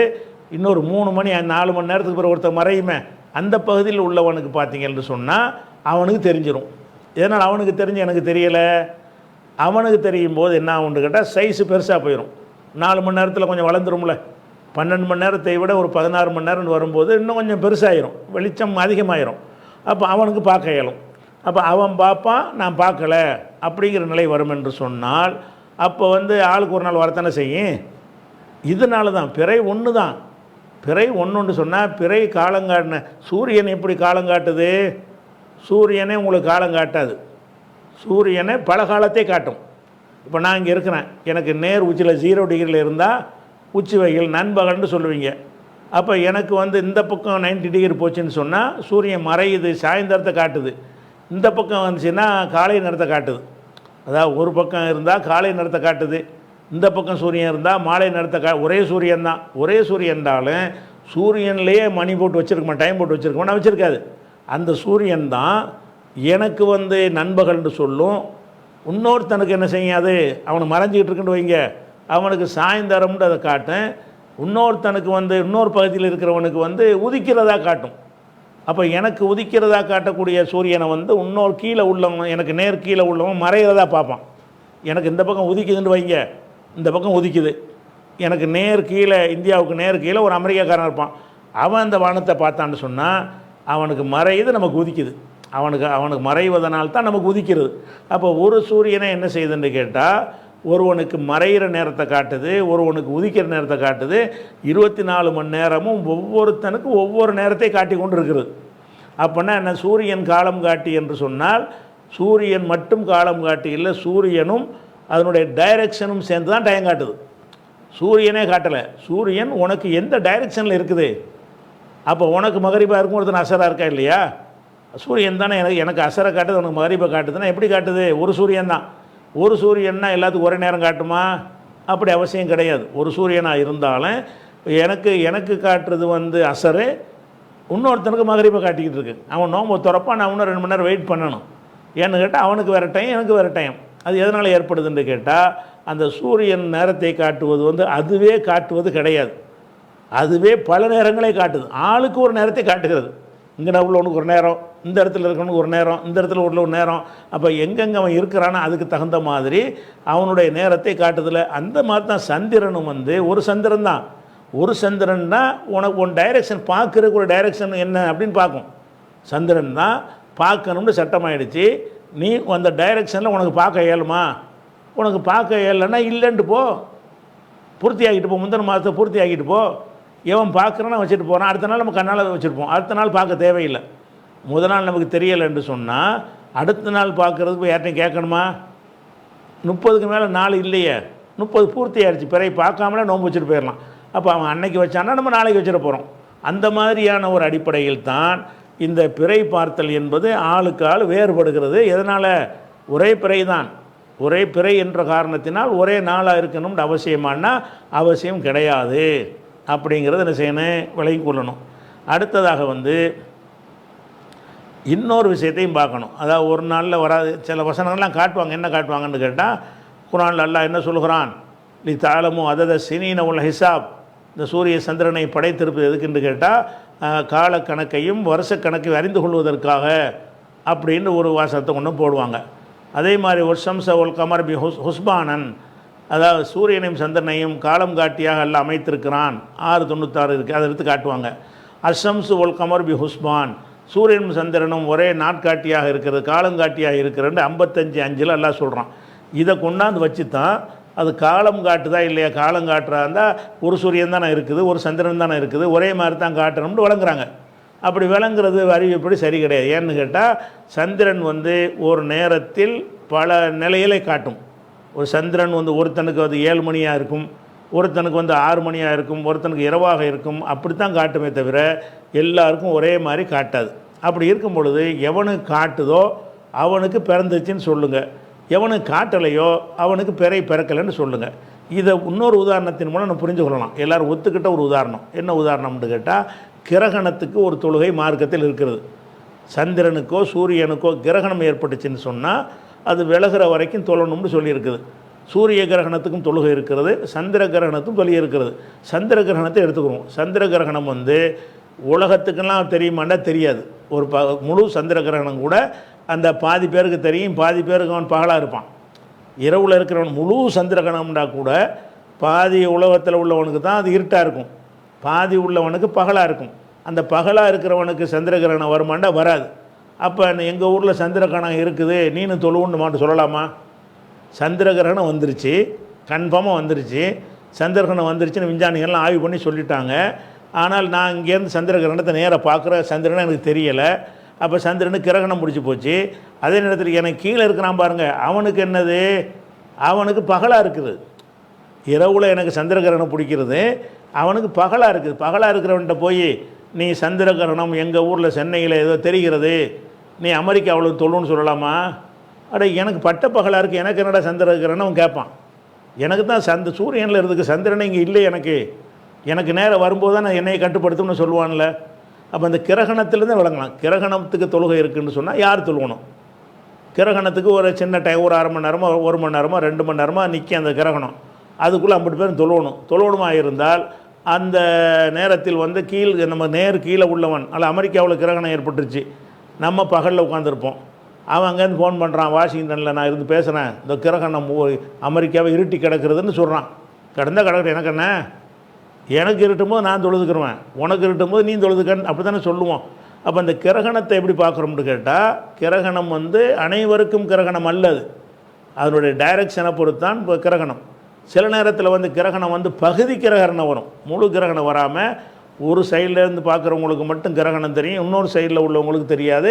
Speaker 2: இன்னொரு 3 மணி 4 மணி நேரத்துக்கு பிறகு ஒருத்தர் மறையுமே, அந்த பகுதியில் உள்ளவனுக்கு பார்த்தீங்கன்னு சொன்னால் அவனுக்கு தெரிஞ்சிடும். இதனால் அவனுக்கு தெரிஞ்சு எனக்கு தெரியலை. அவனுக்கு தெரியும் போது என்ன ஆகுன்னு கேட்டால், சைஸு பெருசாக போயிடும். 4 மணி நேரத்தில் கொஞ்சம் வளர்ந்துரும்ல, 12 மணி நேரத்தை விட ஒரு 16 மணி நேரம்னு வரும்போது இன்னும் கொஞ்சம் பெருசாகிடும், வெளிச்சம் அதிகமாகிடும். அப்போ அவனுக்கு பார்க்க இயலும். அப்போ அவன் பார்ப்பான், நான் பார்க்கல அப்படிங்கிற நிலை வரும் என்று சொன்னால், அப்போ வந்து ஆளுக்கு ஒரு நாள் வரத்தானே செய்யும். இதனால தான் பிறை ஒன்று தான். பிறை ஒன்றுன்னு சொன்னால், பிறை காலங்காட்டின சூரியன் எப்படி காலங்காட்டுது? சூரியனே உங்களுக்கு காலங்காட்டாது. சூரியனை பல காலத்தை காட்டும். இப்போ நான் இங்கே இருக்கிறேன், எனக்கு நேர் உச்சியில் 0 டிகிரியில் இருந்தால் உச்சி வெயில் நண்பகல்னு சொல்லுவீங்க. அப்போ எனக்கு வந்து இந்த பக்கம் 90 டிகிரி போச்சுன்னு சொன்னால் சூரியன் மறையுது, சாயந்தரத்தை காட்டுது. இந்த பக்கம் வந்துச்சுன்னா காலை நேரத்தை காட்டுது. அதாவது ஒரு பக்கம் இருந்தால் காலை நேரத்தை காட்டுது, இந்த பக்கம் சூரியன் இருந்தால் மாலை நேரத்தை ஒரே சூரியன் தான். ஒரே சூரியன் இருந்தாலும் சூரியன்லேயே மணி போட்டு வச்சுருக்கோமா, டைம் போட்டு வச்சுருக்கோமா, வச்சுருக்காது. அந்த சூரியன் தான் எனக்கு வந்து நண்பகல்னு சொல்லும். இன்னொருத்தனுக்கு என்ன செய்யாது, அவனுக்கு மறைஞ்சிக்கிட்டு இருக்குன்னு வைங்க, அவனுக்கு சாயந்தரம்னு அதை காட்டும். இன்னொருத்தனுக்கு வந்து இன்னொரு பகுதியில் இருக்கிறவனுக்கு வந்து உதிக்கிறதா காட்டும். அப்போ எனக்கு உதிக்கிறதா காட்டக்கூடிய சூரியனை வந்து இன்னொரு கீழே உள்ளவன், எனக்கு நேர் கீழே உள்ளவன் மறைகிறதா பார்ப்பான். எனக்கு இந்த பக்கம் உதிக்குதுன்னு வைங்க, இந்த பக்கம் உதிக்குது, எனக்கு நேர் கீழே, இந்தியாவுக்கு நேர் கீழே ஒரு அமெரிக்காக்காரன் இருப்பான். அவன் அந்த வானத்தை பார்த்தான்னு சொன்னால் அவனுக்கு மறையுது, நமக்கு உதிக்குது. அவனுக்கு மறைவதனால்தான் நமக்கு உதிக்கிறது. அப்போ ஒரு சூரியனை என்ன செய்யுதுன்னு கேட்டால், ஒருவனுக்கு மறைகிற நேரத்தை காட்டுது, ஒருவனுக்கு உதிக்கிற நேரத்தை காட்டுது. 24 மணி நேரமும் ஒவ்வொருத்தனுக்கும் ஒவ்வொரு நேரத்தை காட்டி கொண்டு இருக்கிறது. அப்படின்னா என்ன, சூரியன் காலம் காட்டி என்று சொன்னால் சூரியன் மட்டும் காலம் காட்டி இல்லை, சூரியனும் அதனுடைய டைரெக்ஷனும் சேர்ந்து தான் டைம் காட்டுது. சூரியனே காட்டலை, சூரியன் உனக்கு எந்த டைரெக்ஷனில் இருக்குது. அப்போ உனக்கு மகரிபாக இருக்கும், ஒருத்தன் அசராக இருக்கா இல்லையா? சூரியன் தானே எனக்கு அசரை காட்டுது, உனக்கு மகரிபை காட்டுதுன்னா எப்படி காட்டுது? ஒரு சூரியன் தான். ஒரு சூரியன்னா எல்லாத்துக்கும் ஒரே நேரம் காட்டுமா? அப்படி அவசியம் கிடையாது. ஒரு சூரியனாக இருந்தாலும் எனக்கு காட்டுறது வந்து அசரு, இன்னொருத்தனுக்கு மகரிபை காட்டிக்கிட்டு இருக்கு. அவன் நோம்பு திறப்பான், நான் இன்னும் 2 மணி நேரம் வெயிட் பண்ணணும். ஏன்னு கேட்டால் அவனுக்கு வேறு டைம், எனக்கு வேறு டைம். அது எதனால் ஏற்படுதுன்னு கேட்டால், அந்த சூரியன் நேரத்தை காட்டுவது வந்து அதுவே காட்டுவது கிடையாது, அதுவே பல நேரங்களே காட்டுது. ஆளுக்கு ஒரு நேரத்தை காட்டுகிறது. இங்கே உள்ளவனுக்கு ஒரு நேரம், இந்த இடத்துல இருக்கவனுக்கு ஒரு நேரம், இந்த இடத்துல உள்ள ஒரு நேரம். அப்போ எங்கெங்கே அவன் இருக்கிறானோ அதுக்கு தகுந்த மாதிரி அவனுடைய நேரத்தை காட்டுதில்ல. அந்த மாதிரி தான் சந்திரனும் வந்து ஒரு சந்திரன் தான். ஒரு சந்திரன்னா உனக்கு ஒன் டைரெக்ஷன் பார்க்குறதுக்கு ஒரு டைரெக்ஷன் என்ன அப்படின்னு பார்க்கும். சந்திரன் தான் பார்க்கணும்னு சட்டமாயிடுச்சு. நீ அந்த டைரெக்ஷனில் உனக்கு பார்க்க இயலுமா? உனக்கு பார்க்க இயலைன்னா இல்லைன்ட்டு போ, பூர்த்தி ஆகிட்டு போ, முந்தின மாதத்தை பூர்த்தி ஆகிட்டு போ. எவன் பார்க்குறான்னு வச்சுட்டு போகிறான், அடுத்த நாள் நம்ம கண்ணால் வச்சுருப்போம், அடுத்த நாள் பார்க்க தேவையில்லை. முதல் நாள் நமக்கு தெரியலைன்னு சொன்னால் அடுத்த நாள் பார்க்குறதுக்கு போய் யார்ட்டையும் கேட்கணுமா? 30க்கு மேலே நாள் இல்லையே, 30 பூர்த்தி ஆகிடுச்சு, பிறகு பார்க்காமலே நோன்பு வச்சுட்டு போயிடலாம். அப்போ அவன் அன்னைக்கு வச்சான்னா நம்ம நாளைக்கு வச்சுட்டு போகிறோம். அந்த மாதிரியான ஒரு அடிப்படையில் தான் இந்த பிறை பார்த்தல் என்பது ஆளுக்கு ஆள் வேறுபடுகிறது. எதனால்? ஒரே பிறை தான். ஒரே பிறை என்ற காரணத்தினால் ஒரே நாளாக இருக்கணும்னு அவசியமானா அவசியம் கிடையாது. அப்படிங்கிறத என்ன செய்யணும், விலகி கொள்ளணும். அடுத்ததாக வந்து இன்னொரு விஷயத்தையும் பார்க்கணும். அதாவது ஒரு நாளில் வராது, சில வசனங்கள்லாம் காட்டுவாங்க. என்ன காட்டுவாங்கன்னு கேட்டால், குர்ஆனில் அல்லாஹ் என்ன சொல்கிறான், லி தாலமு அதத சினீன உல் ஹிசாப், இந்த சூரிய சந்திரனை படைத்திருப்பது எதுக்குன்னு கேட்டால் காலக்கணக்கையும் வருஷக்கணக்கையும் அறிந்து கொள்வதற்காக அப்படின்னு ஒரு வாசகத்தை கொண்டு போடுவாங்க. அதே மாதிரி ஒஷம்ச ஒல் கமர் பி ஹுஸ்பானன், அதாவது சூரியனையும் சந்திரனையும் காலம் காட்டியாக எல்லாம் அமைத்திருக்கிறான். 696 இருக்குது, அதை எடுத்து காட்டுவாங்க. அஷம்சு ஒல் கமர் பி ஹுஸ்பான், சூரியனும் சந்திரனும் ஒரே நாட்காட்டியாக இருக்கிறது, காலங்காட்டியாக இருக்கிறது 55:5 எல்லாம் சொல்கிறான். இதை கொண்டாந்து வச்சு தான் அது காலம் காட்டுதா இல்லையா, காலம் காட்டுறா இருந்தால் ஒரு சூரியன் தானே இருக்குது, ஒரு சந்திரன் தானே இருக்குது, ஒரே மாதிரி தான் காட்டணும்னு வழங்குறாங்க. அப்படி விளங்குறது அறிவிப்படி சரி கிடையாது. ஏன்னு கேட்டால் சந்திரன் ஒரு நேரத்தில் பல நிலைகளை காட்டும். ஒரு சந்திரன் ஒருத்தனுக்கு 7 மணியாக இருக்கும், ஒருத்தனுக்கு 6 மணியாக இருக்கும், ஒருத்தனுக்கு இரவாக இருக்கும், அப்படித்தான் காட்டுமே தவிர எல்லாருக்கும் ஒரே மாதிரி காட்டாது. அப்படி இருக்கும் பொழுது எவனுக்கு காட்டுதோ அவனுக்கு பிறந்துச்சுன்னு சொல்லுங்கள், எவனுக்கு காட்டலையோ அவனுக்கு பிறக்கலைன்னு சொல்லுங்கள். இதை இன்னொரு உதாரணத்தின் மூலம் நம்ம புரிஞ்சு கொள்ளலாம். எல்லோரும் ஒத்துக்கிட்ட ஒரு உதாரணம். என்ன உதாரணம்னு கேட்டால், கிரகணத்துக்கு ஒரு தொழுகை மார்க்கத்தில் இருக்கிறது. சந்திரனுக்கோ சூரியனுக்கோ கிரகணம் ஏற்பட்டுச்சுன்னு சொன்னால் அது விலகிற வரைக்கும் தொழணும்னு சொல்லியிருக்குது. சூரிய கிரகணத்துக்கும் தொழுகை இருக்கிறது, சந்திர கிரகணத்துக்கும் தொழுகை இருக்கிறது. சந்திர கிரகணத்தை எடுத்துக்கிறோம். சந்திர கிரகணம் உலகத்துக்கெல்லாம் தெரியுமாண்டா தெரியாது. ஒரு முழு சந்திர கிரகணம் கூட அந்த பாதி பேருக்கு தெரியும், பாதி பேருக்கு அவன் பகலாக இருப்பான். இரவில் இருக்கிறவன் முழு சந்திர கிரகணம்னா கூட பாதி உலகத்தில் உள்ளவனுக்கு தான் அது இருட்டாக இருக்கும், பாதி உள்ளவனுக்கு பகலாக இருக்கும். அந்த பகலாக இருக்கிறவனுக்கு சந்திர கிரகணம் வருமாண்டா வராது. அப்போ எங்கள் ஊரில் சந்திர கிரகணம் இருக்குது நீனு தொழுவுன்னு மாட்டு சொல்லலாமா? சந்திர கிரகணம் வந்துருச்சு, கன்ஃபார்மாக வந்துருச்சு. சந்திர கிரகணம் வந்துருச்சுன்னு விஞ்ஞானிகள்லாம் ஆய்வு பண்ணி சொல்லிட்டாங்க. ஆனால் நான் இங்கேருந்து சந்திர கிரகணத்தை நேராக பார்க்குற சந்திரனை எனக்கு தெரியலை. அப்போ சந்திரனுக்கு கிரகணம் முடிச்சு போச்சு. அதே நேரத்தில் எனக்கு கீழே இருக்கிறான் பாருங்கள், அவனுக்கு என்னது, அவனுக்கு பகலாக இருக்குது. இரவில் எனக்கு சந்திர கிரகணம் பிடிக்கிறது, அவனுக்கு பகலாக இருக்குது. பகலாக இருக்கிறவன்கிட்ட போய் நீ சந்திர கிரகணம் எங்கள் ஊரில் சென்னையில் ஏதோ தெரிகிறது, நீ அமெரிக்காவில் தொழுன்னு சொல்லலாமா? அட எனக்கு பட்ட பகலாக இருக்குது, எனக்கு என்னடா சந்திர கிரகணம் அவன் கேட்பான். எனக்கு தான் சூரியனில் இருந்துக்கு சந்திரனை இங்கே இல்லை, எனக்கு நேரம் வரும்போது தான் நான் என்னையை கட்டுப்படுத்தும்னு சொல்லுவான்ல. அப்போ அந்த கிரகணத்துலேருந்து விளங்கலாம். கிரகணத்துக்கு தொழுகை இருக்குதுன்னு சொன்னால் யார் தொழுவணும்? கிரகணத்துக்கு ஒரு சின்ன டைம், ஒரு அரை மணி நேரமோ 1 மணி நேரமோ 2 மணி நேரமோ நிற்க அந்த கிரகணம், அதுக்குள்ளே 50 பேர் தொழுவணுமா இருந்தால் அந்த நேரத்தில் நம்ம கீழே உள்ளவன் அல்ல, அமெரிக்காவில் கிரகணம் ஏற்பட்டுருச்சு, நம்ம பகலில் உட்காந்துருப்போம். அவன் அங்கேருந்து ஃபோன் பண்ணுறான், வாஷிங்டனில் நான் இருந்து பேசுகிறேன், இந்த கிரகணம் அமெரிக்காவை இருட்டி கிடக்கிறதுன்னு சொல்கிறான். கிடக்கிற எனக்கு என்ன, எனக்கு இருட்டும்போது நான் தொழுதுக்கிறேன், உனக்கு இருட்டும்போது நீ தொழுதுக்கன்னு அப்படி தானே சொல்லுவோம். அப்போ அந்த கிரகணத்தை எப்படி பார்க்குறோம்னு கேட்டால், கிரகணம் அனைவருக்கும் கிரகணம் அல்லது, அதனுடைய டைரக்ஷனை பொறுத்தான் இப்போ கிரகணம். சில நேரத்தில் கிரகணம் பகுதி கிரகணம் வரும், முழு கிரகணம் வராமல் ஒரு சைட்லேருந்து பார்க்குறவங்களுக்கு மட்டும் கிரகணம் தெரியும், இன்னொரு சைடில் உள்ளவங்களுக்கு தெரியாது.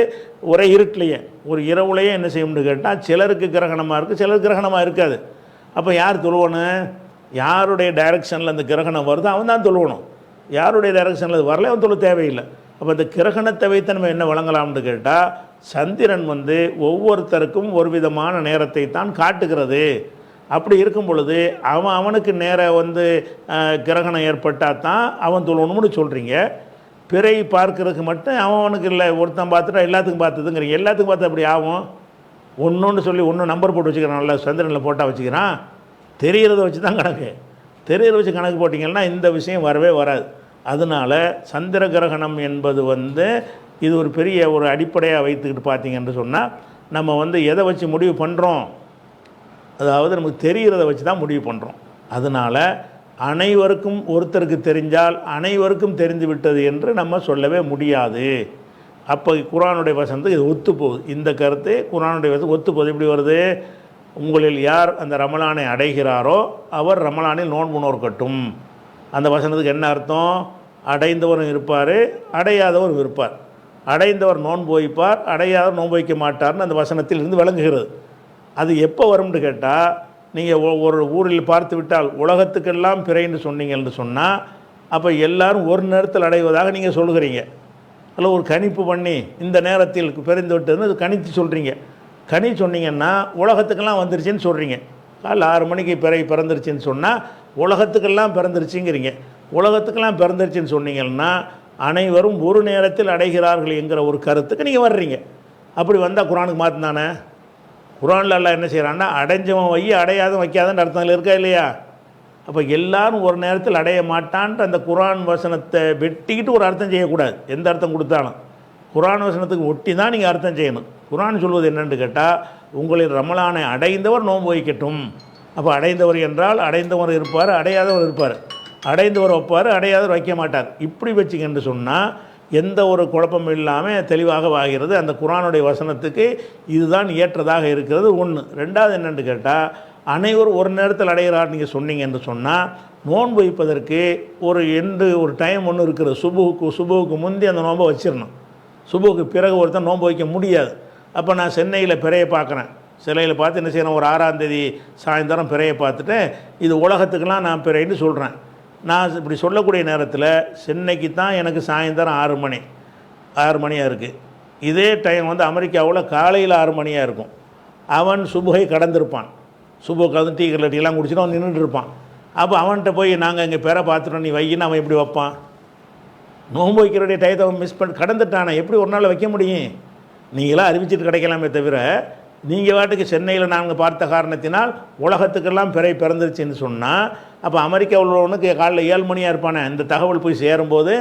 Speaker 2: ஒரே இருட்டிலையே ஒரு இரவுலையே என்ன செய்யணும்னு கேட்டால், சிலருக்கு கிரகணமாக இருக்குது, சிலருக்கு கிரகணமாக இருக்காது. அப்போ யார் தொழுவணும்? யாருடைய டைரக்ஷனில் அந்த கிரகணம் வருதோ அவன் தான் தொழுவணும். யாருடைய டைரக்ஷனில் அது வரல அவன் தொழு தேவையில்லை. அப்போ அந்த கிரகணத்தை வைத்து நம்ம என்ன வழங்கலாம்னு கேட்டால், சந்திரன் ஒவ்வொருத்தருக்கும் ஒரு விதமான நேரத்தை தான் காட்டுகிறது. அப்படி இருக்கும் பொழுது அவனுக்கு நேரம் கிரகணம் ஏற்பட்டால் தான் அவன் தொழணும்னு சொல்கிறீங்க. பிறை பார்க்கறதுக்கு மட்டும் அவனுக்கு இல்லை, ஒருத்தன் பார்த்துட்டா எல்லாத்துக்கும் பார்த்ததுங்கிறீங்க. எல்லாத்துக்கும் பார்த்து அப்படி ஆகும்? ஒன்று சொல்லி ஒன்று நம்பர் போட்டு வச்சுக்கிறான், நல்லா சந்திரனில் போட்டால் வச்சுக்கிறான், தெரிகிறத வச்சு தான் கணக்கு, தெரிகிறத வச்சு கணக்கு போட்டிங்கன்னா இந்த விஷயம் வரவே வராது. அதனால் சந்திர கிரகணம் என்பது இது ஒரு பெரிய ஒரு அடிப்படையாக வைத்துக்கிட்டு பார்த்தீங்கன்னு சொன்னால், நம்ம எதை வச்சு முடிவு பண்ணுறோம், அதாவது நமக்கு தெரிகிறத வச்சு தான் முடிவு பண்ணுறோம். அதனால் அனைவருக்கும் ஒருத்தருக்கு தெரிஞ்சால் அனைவருக்கும் தெரிந்து விட்டது என்று நம்ம சொல்லவே முடியாது. அப்போ குர்ஆனுடைய வசனத்துக்கு இது ஒத்து போகுது. இந்த கருத்து குர்ஆனுடைய வசனம் ஒத்து போகுது. எப்படி வருது? உங்களில் யார் அந்த ரமலானை அடைகிறாரோ அவர் ரமலானில் நோன்பு நோற்கட்டும். அந்த வசனத்துக்கு என்ன அர்த்தம்? அடைந்தவரும் இருப்பார், அடையாதவரும் இருப்பார். அடைந்தவர் நோன்பு வைப்பார், அடையாதவர் நோன்பு வைக்க மாட்டார்னு அந்த வசனத்தில் இருந்து விளங்குகிறது. அது எப்போ வரும்னு கேட்டால், நீங்கள் ஒரு ஊரில் பார்த்து விட்டால் உலகத்துக்கெல்லாம் பிறைன்னு சொன்னீங்கன்னு சொன்னால், அப்போ எல்லோரும் ஒரு நேரத்தில் அடைவதாக நீங்கள் சொல்கிறீங்க. அதில் ஒரு கணிப்பு பண்ணி இந்த நேரத்தில் பிறந்து விட்டதுன்னு கணித்து சொல்கிறீங்க. கணி சொன்னீங்கன்னா உலகத்துக்கெல்லாம் வந்துருச்சுன்னு சொல்கிறீங்க. காலைல 6 மணிக்கு பிறந்துருச்சுன்னு சொன்னால் உலகத்துக்கெல்லாம் பிறந்துருச்சுங்கிறீங்க. உலகத்துக்கெல்லாம் பிறந்துருச்சுன்னு சொன்னீங்கன்னா அனைவரும் ஒரு நேரத்தில் அடைகிறார்கள் என்கிற ஒரு கருத்துக்கு நீங்கள் வர்றீங்க. அப்படி வந்தால் குர்ஆனுக்கு மாற்றினானே. குர்ஆனில் அல்லாஹ் என்ன செய்கிறான்னா, அடைஞ்சவன் வை அடையாதவன் வைக்காதன்னு அர்த்தங்கள் இருக்கா இல்லையா? அப்போ எல்லாரும் ஒரு நேரத்தில் அடைய மாட்டான்ட்டு அந்த குர்ஆன் வசனத்தை வெட்டிக்கிட்டு ஒரு அர்த்தம் செய்யக்கூடாது. எந்த அர்த்தம் கொடுத்தாலும் குர்ஆன் வசனத்துக்கு ஒட்டி தான் நீங்கள் அர்த்தம் செய்யணும். குர்ஆன் சொல்வது என்னென்னு கேட்டால், உங்களின் ரமலானை அடைந்தவர் நோன்பு வைக்கட்டும். அப்போ அடைந்தவர் என்றால் அடைந்தவர் இருப்பார், அடையாதவர் இருப்பார். அடைந்தவர் வைப்பார், அடையாதவர் வைக்க மாட்டார். இப்படி வச்சுக்கன்னு சொன்னால் எந்த ஒரு குழப்பமும் இல்லாமல் தெளிவாக ஆகிறது. அந்த குர்ஆனுடைய வசனத்துக்கு இதுதான் ஏற்றதாக இருக்கிறது. ஒன்று. ரெண்டாவது என்னென்னு கேட்டால், அனைவரும் ஒரு நேரத்தில் அடைகிறார் நீங்கள் சொன்னீங்க என்று சொன்னால், நோன்பு வைப்பதற்கு ஒரு டைம் ஒன்று இருக்கிறது. சுபுவுக்கு முந்தி அந்த நோன்பை வச்சிடணும். சுபுவுக்கு பிறகு ஒருத்தன் நோன்பு வைக்க முடியாது. அப்போ நான் சென்னையில் பிறையை பார்க்குறேன். சிலையில் பார்த்து என்ன செய்யணும், ஒரு 6ஆம் தேதி சாயந்தரம் பிறையை பார்த்துட்டு இது உலகத்துக்கெல்லாம் நான் பிறைன்னு சொல்கிறேன். நான் இப்படி சொல்லக்கூடிய நேரத்தில் சென்னைக்கு தான் எனக்கு சாயந்தரம் 6 மணியாக இருக்குது. இதே டைம் வந்து அமெரிக்காவில் காலையில் 6 மணியாக இருக்கும். அவன் சுபுகை கடந்திருப்பான். சுபுகை கடந்து டீ கடையில் டீலாம் குடிச்சிட்டு அவன் நின்றுட்டு இருப்பான். அப்போ அவன்கிட்ட போய் நாங்கள் இங்கே பிற பார்த்துட்டோம் நீ வையின்னு அவன் எப்படி வைப்பான்? நோன்பு வைக்கிறடைய டயத்தை அவன் மிஸ் பண்ணி கடந்துட்டானே, எப்படி ஒரு நாள் வைக்க முடியும்? நீங்களாம் அறிவிச்சிட்டு கிடைக்கலாமே தவிர, நீங்கள் வாட்டுக்கு சென்னையில் நாங்கள் பார்த்த காரணத்தினால் உலகத்துக்கெல்லாம் பிறந்துருச்சுன்னு சொன்னால், அப்போ அமெரிக்காவில் உள்ளவனுக்கு காலைல 7 மணியாக இருப்பானே, இந்த தகவல் போய் சேரும்போது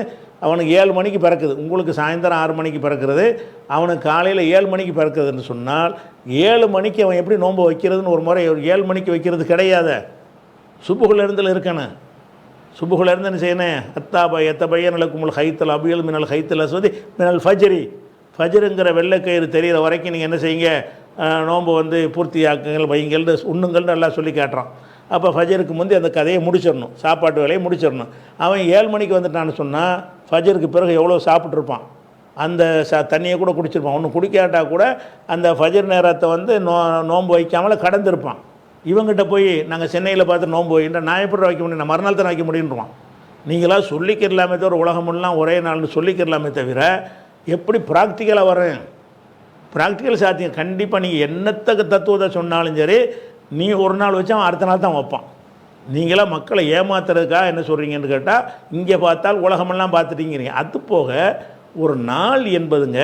Speaker 2: அவனுக்கு 7 மணிக்கு பிறக்குது. உங்களுக்கு சாயந்தரம் 6 மணிக்கு பிறக்கிறது, அவனுக்கு காலையில் 7 மணிக்கு பிறக்குதுன்னு சொன்னால் 7 மணிக்கு அவன் எப்படி நோன்பு வைக்கிறதுன்னு ஒரு முறை 7 மணிக்கு வைக்கிறது கிடையாது. சுபுகுலேருந்தில் இருக்கணும். சுபுகுலேருந்து என்ன செய்யணும், எத்தபைய நிலக்குமுல் ஹைத்தல் அபியல் மினல் ஹைத்தல் அஸ்வதி மினல் ஃபஜருங்கிற வெள்ளைக்கயிறு தெரிகிற வரைக்கும் நீங்கள் என்ன செய்யுங்க, நோன்பு வந்து பூர்த்தியாக்குங்கள், வைங்கள், உண்ணுங்கள்னு எல்லாம் சொல்லி காட்டுறான். அப்போ ஃபஜருக்கு முந்தி அந்த கதையை முடிச்சிடணும், சாப்பாட்டு வேலையை முடிச்சிடணும். அவன் 7 மணிக்கு வந்துட்டான்னு சொன்னால் ஃபஜருக்கு பிறகு எவ்வளோ சாப்பிட்ருப்பான், அந்த தண்ணியை கூட குடிச்சிருப்பான். ஒன்று குடிக்காட்டா கூட அந்த ஃபஜர் நேரத்தை வந்து நோன்பு வைக்காமல் கடந்திருப்பான். இவங்ககிட்ட போய் நாங்கள் சென்னையில் பார்த்து நோன்பு வைக்கின்ற நான் எப்படி வைக்க முடியும், நான் மறுநாள் தான் வைக்க முடியுன்றான். நீங்களாக சொல்லிக்கிறலாமே தவிர உலகமெல்லாம் ஒரே நாள்னு சொல்லிக்கிறலாமே தவிர எப்படி ப்ராக்டிக்கலாக வரேன்? ப்ராக்டிக்கல் சாத்தியம். கண்டிப்பாக நீங்கள் என்னத்தக்க தத்துவத்தை சொன்னாலும் சரி, நீ ஒரு நாள் வச்சா அவன் அடுத்த நாள் தான் வைப்பான். நீங்களாம் மக்களை ஏமாத்துறதுக்காக என்ன சொல்கிறீங்கன்னு கேட்டால், இங்கே பார்த்தால் உலகமெல்லாம் பார்த்துட்டீங்கிறீங்க. அது போக ஒரு நாள் என்பதுங்க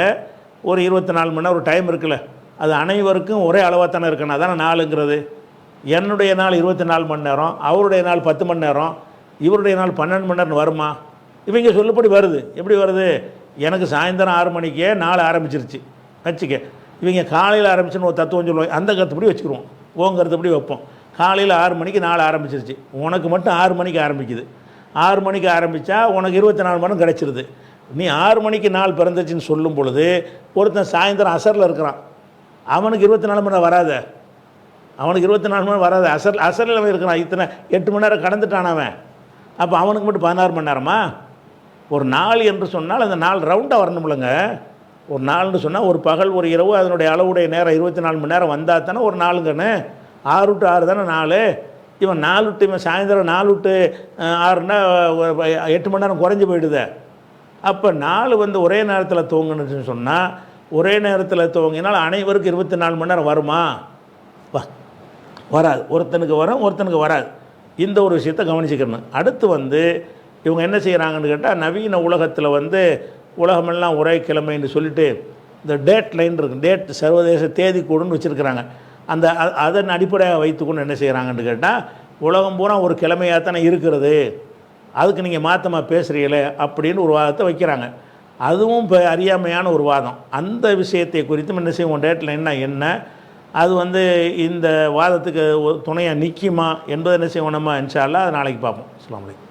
Speaker 2: ஒரு 24 மணி நேரம் ஒரு டைம் இருக்குல்ல, அது அனைவருக்கும் ஒரே அளவாக தானே இருக்கணும். அதானே நாளுங்கிறது. என்னுடைய நாள் 24 மணி நேரம், அவருடைய நாள் 10 மணி நேரம், இவருடைய நாள் 12 மணி நேரம் வருமா? இவங்க சொல்லப்படி வருது. எப்படி வருது? எனக்கு சாயந்தரம் 6 மணிக்கே நாள் ஆரம்பிச்சிருச்சு வச்சுக்க, இவங்க காலையில் ஆரம்பிச்சுன்னு ஒரு தத்துவம் சொல்லுவாங்க, அந்த கருத்துப்படி வச்சுக்கிடுவோம், ஓங்கிறதுப்படி வைப்போம். காலையில் 6 மணிக்கு நாள் ஆரம்பிச்சிருச்சு, உனக்கு மட்டும் 6 மணிக்கு ஆரம்பிக்குது. 6 மணிக்கு ஆரம்பித்தா உனக்கு 24 மணி நேரம் கிடச்சிருது. நீ 6 மணிக்கு நாள் பிறந்துச்சுன்னு சொல்லும் பொழுது ஒருத்தன் சாயந்தரம் அசரில் இருக்கிறான், அவனுக்கு 24 மணி நேரம் வராத, அவனுக்கு 24 மணி நேரம் வராது. அசரில் அவன் இருக்கிறான், இத்தனை 8 மணி நேரம் கடந்துட்டான் அவன். அப்போ அவனுக்கு மட்டும் 16 மணி நேரமா? ஒரு நாள் என்று சொன்னால் அந்த நாள் ரவுண்டாக வரணும்லங்க. ஒரு நாள்னு சொன்னால் ஒரு பகல் ஒரு இரவு அதனுடைய அளவுடைய நேரம் 24 மணி நேரம் வந்தால் தானே ஒரு நாளுங்கன்னு. 6 to 6 தானே நாள். இவன் 4 to இவன் சாயந்தரம் 4 to 6னா 8 மணி நேரம் குறைஞ்சி போயிடுது. அப்போ நாள் வந்து ஒரே நேரத்தில் துவங்கணுன்னு சொன்னால், ஒரே நேரத்தில் துவங்கினால் அனைவருக்கும் 24 மணி நேரம் வருமா? வராது. ஒருத்தனுக்கு வரும், ஒருத்தனுக்கு வராது. இந்த ஒரு விஷயத்தை கவனிச்சுக்கணும். அடுத்து வந்து இவங்க என்ன செய்கிறாங்கன்னு கேட்டால், நவீன உலகத்தில் வந்து உலகமெல்லாம் ஒரே கிழமைன்னு சொல்லிட்டு இந்த டேட் லைன் இருக்குது, டேட் சர்வதேச தேதி கூடுன்னு வச்சுருக்கிறாங்க. அதன் அடிப்படையாக வைத்துக்கொண்டு என்ன செய்கிறாங்கன்னு கேட்டால், உலகம் பூரா ஒரு கிழமையாக தானே இருக்கிறது, அதுக்கு நீங்கள் மாற்றமாக பேசுகிறீங்களே அப்படின்னு ஒரு வாதத்தை வைக்கிறாங்க. அதுவும் இப்போ அறியாமையான ஒரு வாதம். அந்த விஷயத்தை குறித்தும் என்ன செய்வோம், டேட் லைன்னா என்ன, அது வந்து இந்த வாதத்துக்கு துணையாக நிற்குமா என்பதை என்ன செய்வோம் நம்ம இன்ஷா அல்லாஹ், அதை நாளைக்கு பார்ப்போம். அஸ்ஸலாமு அலைக்கும்.